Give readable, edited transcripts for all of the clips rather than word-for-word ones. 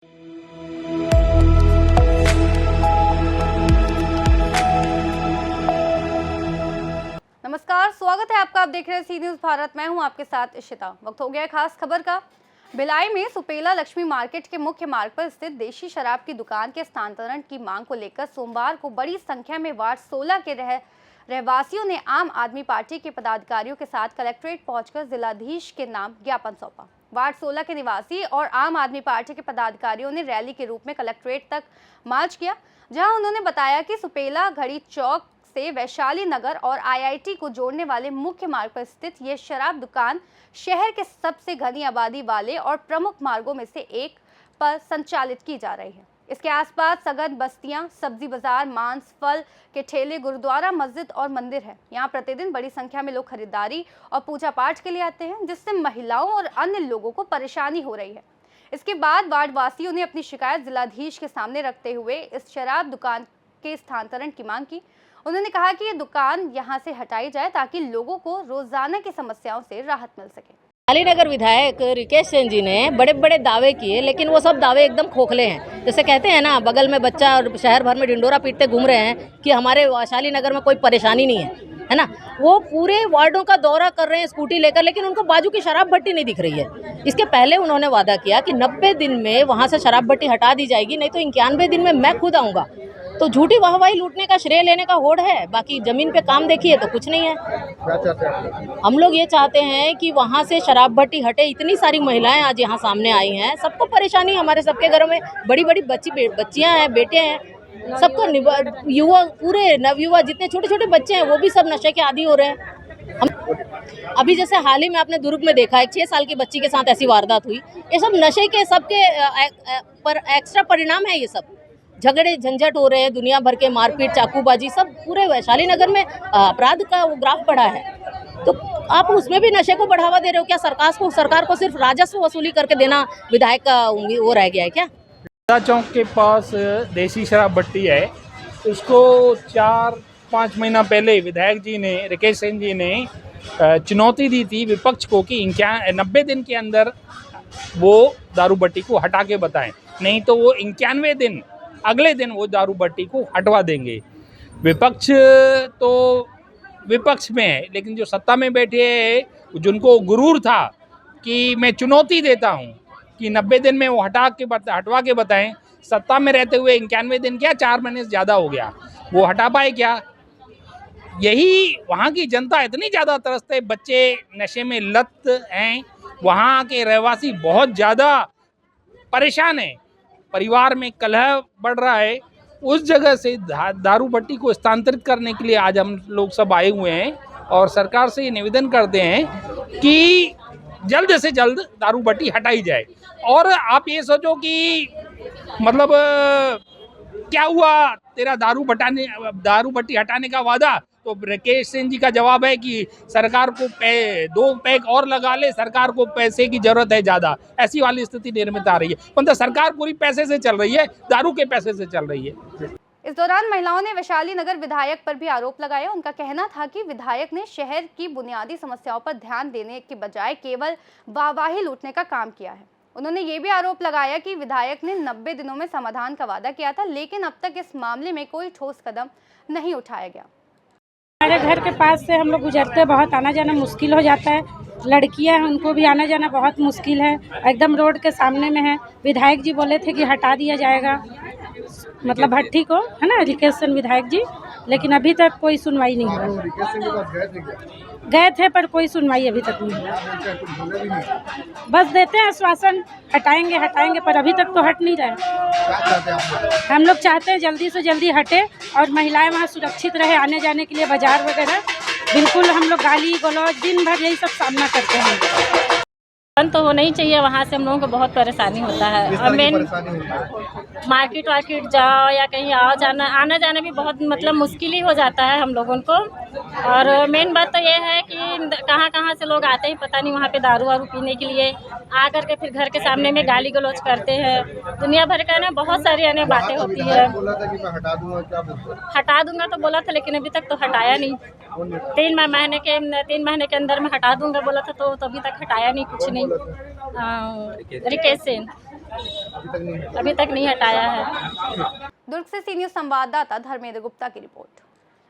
नमस्कार, स्वागत है आपका। आप देख रहे हैं सी न्यूज़ भारत। मैं हूं आपके साथ इशिता। वक्त हो गया है खास खबर का। भिलाई में सुपेला लक्ष्मी मार्केट के मुख्य मार्ग पर स्थित देशी शराब की दुकान के स्थानांतरण की मांग को लेकर सोमवार को बड़ी संख्या में वार्ड 16 के रहवासियों ने आम आदमी पार्टी के पदाधिकारियों के साथ कलेक्ट्रेट पहुंचकर जिलाधीश के नाम ज्ञापन सौंपा। वार्ड 16 के निवासी और आम आदमी पार्टी के पदाधिकारियों ने रैली के रूप में कलेक्ट्रेट तक मार्च किया, जहां उन्होंने बताया कि सुपेला घड़ी चौक से वैशाली नगर और आईआईटी को जोड़ने वाले मुख्य मार्ग पर स्थित ये शराब दुकान शहर के सबसे घनी आबादी वाले और प्रमुख मार्गों में से एक पर संचालित की जा रही है। इसके आसपास सघन बस्तियां, सब्जी बाजार, मांस, फल के ठेले, गुरुद्वारा, मस्जिद और मंदिर है। यहाँ प्रतिदिन बड़ी संख्या में लोग खरीदारी और पूजा पाठ के लिए आते हैं, जिससे महिलाओं और अन्य लोगों को परेशानी हो रही है। इसके बाद वार्ड वासियों ने अपनी शिकायत जिलाधीश के सामने रखते हुए इस शराब दुकान के स्थानांतरण की मांग की। उन्होंने कहा कि ये दुकान यहां से हटाई जाए ताकि लोगों को रोजाना की समस्याओं से राहत मिल सके। वैशाली नगर विधायक रिकेश सेन जी ने बड़े बड़े दावे किए, लेकिन वो सब दावे एकदम खोखले हैं। जैसे कहते हैं ना, बगल में बच्चा और शहर भर में डिंडोरा पीटते घूम रहे हैं कि हमारे वैशाली नगर में कोई परेशानी नहीं है ना। वो पूरे वार्डों का दौरा कर रहे हैं स्कूटी लेकर, लेकिन उनको बाजू की शराब भट्टी नहीं दिख रही है। इसके पहले उन्होंने वादा किया कि 90 दिन में वहाँ से शराब भट्टी हटा दी जाएगी, नहीं तो 91 दिन में मैं खुद आऊँगा। तो झूठी वाहवाही लूटने का श्रेय लेने का होड़ है, बाकी जमीन पे काम देखिए तो कुछ नहीं है। हम लोग ये चाहते हैं कि वहाँ से शराब भट्टी हटे। इतनी सारी महिलाएं आज यहाँ सामने आई हैं, सबको परेशानी, हमारे सबके घरों में बड़ी बड़ी बच्चियाँ हैं, बेटे हैं, सबको युवा, पूरे नवयुवा जितने छोटे छोटे बच्चे हैं वो भी सब नशे के आदी हो रहे हैं। हम अभी जैसे हाल ही में आपने दुर्ग में देखा, एक 6 साल की बच्ची के साथ ऐसी वारदात हुई। ये सब नशे के सबके पर एक्स्ट्रा परिणाम है। ये सब झगड़े झंझट हो रहे हैं, दुनिया भर के मारपीट, चाकूबाजी, सब पूरे वैशाली नगर में अपराध का वो ग्राफ बढ़ा है। तो आप उसमें भी नशे को बढ़ावा दे रहे हो क्या? सरकार को सिर्फ राजस्व वसूली करके देना विधायक का वो रह गया है क्या? चौक के पास देसी शराब भट्टी है, उसको 4-5 महीना पहले विधायक जी ने, रिकेश सेन जी ने चुनौती दी थी विपक्ष को कि 90 दिन के अंदर वो दारू भट्टी को हटा के बताएं, नहीं तो वो 91 दिन अगले दिन वो दारू भट्टी को हटवा देंगे। विपक्ष तो विपक्ष में है, लेकिन जो सत्ता में बैठे हैं, जिनको गुरूर था कि मैं चुनौती देता हूं कि 90 दिन में वो हटवा के बताएं, सत्ता में रहते हुए 91 दिन क्या, 4 महीने से ज़्यादा हो गया, वो हटा पाए क्या? यही वहाँ की जनता इतनी ज़्यादा तरसते, बच्चे नशे में लत हैं, वहाँ के रहवासी बहुत ज़्यादा परेशान हैं, परिवार में कलह बढ़ रहा है। उस जगह से दारू भट्टी को स्थानांतरित करने के लिए आज हम लोग सब आए हुए हैं और सरकार से ये निवेदन करते हैं कि जल्द से जल्द दारू भट्टी हटाई जाए। और आप ये सोचो कि मतलब क्या हुआ तेरा दारू भट्टी हटाने का वादा? तो रिकेश सेन जी का जवाब है कि सरकार को 2 पैक और लगा ले, सरकार को पैसे की जरूरत है ज़्यादा, ऐसी वाली स्थिति निर्मित आ रही है। मतलब सरकार पूरी पैसे से चल रही है, दारू के पैसे से चल रही है। इस दौरान महिलाओं ने वैशाली नगर विधायक पर भी आरोप लगाया। उनका कहना था कि विधायक ने शहर की बुनियादी समस्याओं पर ध्यान देने के बजाय केवल वाहवाही लूटने का काम किया है। उन्होंने ये भी आरोप लगाया कि विधायक ने 90 दिनों में समाधान का वादा किया था, लेकिन अब तक इस मामले में कोई ठोस कदम नहीं उठाया गया। हमारे घर के पास से हम लोग गुजरते, बहुत आना जाना मुश्किल हो जाता है। लड़कियां हैं, उनको भी आना जाना बहुत मुश्किल है। एकदम रोड के सामने में है। विधायक जी बोले थे कि हटा दिया जाएगा, मतलब भट्टी को, है ना, रिकेश सेन विधायक जी, लेकिन अभी तक कोई सुनवाई नहीं हुई। गए थे पर कोई सुनवाई अभी तक नहीं हुई। बस देते हैं आश्वासन, हटाएंगे, पर अभी तक तो हट नहीं रहे। हम लोग चाहते हैं जल्दी से जल्दी हटे और महिलाएं वहाँ सुरक्षित रहे आने जाने के लिए, बाजार वगैरह। बिल्कुल हम लोग गाली गलौज दिन भर यही सब सामना करते हैं। बंद तो होना ही चाहिए, वहाँ से हम लोगों को बहुत परेशानी होता है। और मेन मार्केट जाओ या कहीं आना जाना भी बहुत मतलब मुश्किल ही हो जाता है हम लोगों को। और मेन बात तो ये है कि कहाँ से लोग आते हैं पता नहीं, वहाँ पे दारू वारू पीने के लिए आकर के फिर घर के सामने में गाली गलौज करते हैं। दुनिया भर का ना बहुत सारी अन्य बातें होती है। हटा दूंगा तो बोला था, लेकिन अभी तक तो हटाया नहीं। 3 महीने के अंदर में हटा दूंगा बोला था, तो अभी तक हटाया नहीं, कुछ नहीं। रिकेश सेन अभी तक नहीं हटाया है। दुर्ग से सी न्यूज़ संवाददाता धर्मेंद्र गुप्ता की रिपोर्ट।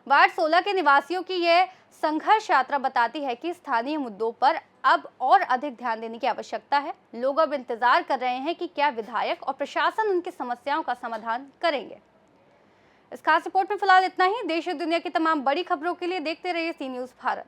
वार्ड 16 के निवासियों की यह संघर्ष यात्रा बताती है कि स्थानीय मुद्दों पर अब और अधिक ध्यान देने की आवश्यकता है। लोग अब इंतजार कर रहे हैं कि क्या विधायक और प्रशासन उनकी समस्याओं का समाधान करेंगे। इस खास रिपोर्ट में फिलहाल इतना ही। देश और दुनिया की तमाम बड़ी खबरों के लिए देखते रहिए सी न्यूज़ भारत।